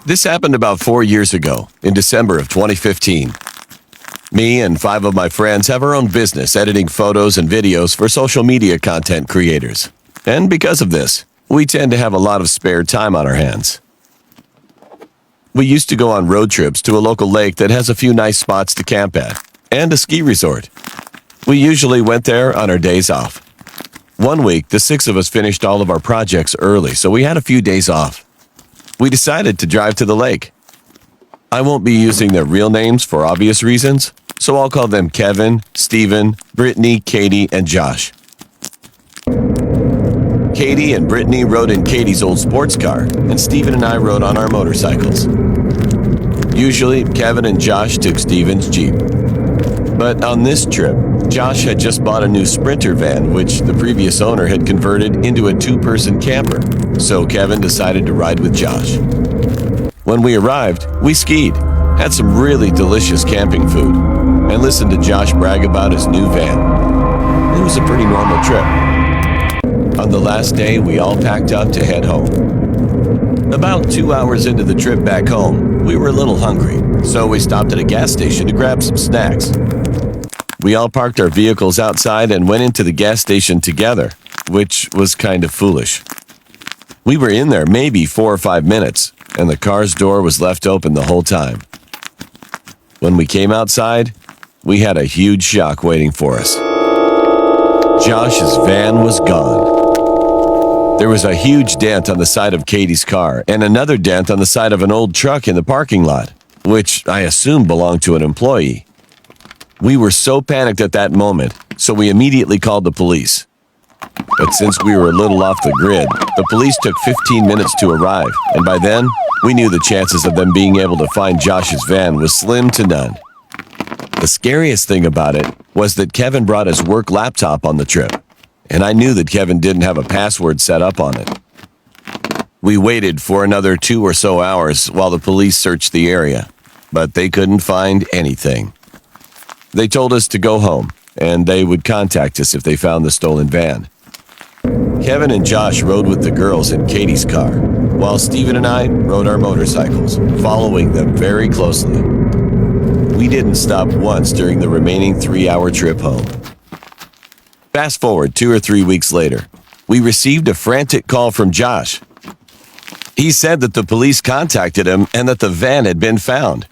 This happened about 4 years ago, in December of 2015. Me and 5 of my friends have our own business editing photos and videos for social media content creators. And because of this, we tend to have a lot of spare time on our hands. We used to go on road trips to a local lake that has a few nice spots to camp at, and a ski resort. We usually went there on our days off. One week, the 6 of us finished all of our projects early, so we had a few days off. We decided to drive to the lake. I won't be using their real names for obvious reasons, so I'll call them Kevin, Steven, Brittany, Katie, and Josh. Katie and Brittany rode in Katie's old sports car, and Steven and I rode on our motorcycles. Usually, Kevin and Josh took Steven's Jeep. But on this trip, Josh had just bought a new Sprinter van, which the previous owner had converted into a 2-person camper, so Kevin decided to ride with Josh. When we arrived, we skied, had some really delicious camping food, and listened to Josh brag about his new van. It was a pretty normal trip. On the last day, we all packed up to head home. About 2 hours into the trip back home, we were a little hungry, so we stopped at a gas station to grab some snacks. We all parked our vehicles outside and went into the gas station together, which was kind of foolish. We were in there maybe 4 or 5 minutes, and the car's door was left open the whole time. When we came outside, we had a huge shock waiting for us. Josh's van was gone. There was a huge dent on the side of Katie's car and another dent on the side of an old truck in the parking lot, which I assumed belonged to an employee. We were so panicked at that moment, so we immediately called the police. But since we were a little off the grid, the police took 15 minutes to arrive, and by then, we knew the chances of them being able to find Josh's van was slim to none. The scariest thing about it was that Kevin brought his work laptop on the trip, and I knew that Kevin didn't have a password set up on it. We waited for another 2 or so hours while the police searched the area, but they couldn't find anything. They told us to go home, and they would contact us if they found the stolen van. Kevin and Josh rode with the girls in Katie's car, while Steven and I rode our motorcycles, following them very closely. We didn't stop once during the remaining 3-hour trip home. Fast forward 2 or 3 weeks later, we received a frantic call from Josh. He said that the police contacted him and that the van had been found.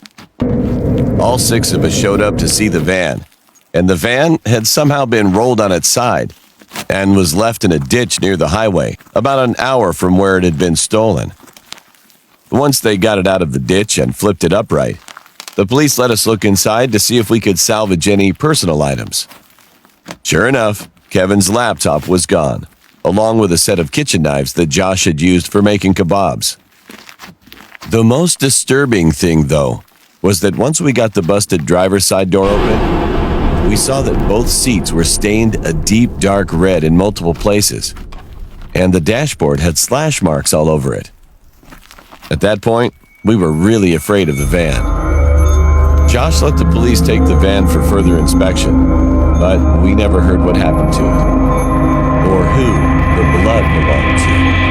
All 6 of us showed up to see the van, and the van had somehow been rolled on its side and was left in a ditch near the highway, about an hour from where it had been stolen. Once they got it out of the ditch and flipped it upright, the police let us look inside to see if we could salvage any personal items. Sure enough, Kevin's laptop was gone, along with a set of kitchen knives that Josh had used for making kebabs. The most disturbing thing, though, was that once we got the busted driver's side door open, we saw that both seats were stained a deep dark red in multiple places, and the dashboard had slash marks all over it. At that point, we were really afraid of the van. Josh let the police take the van for further inspection, but we never heard what happened to it, or who the blood belonged to.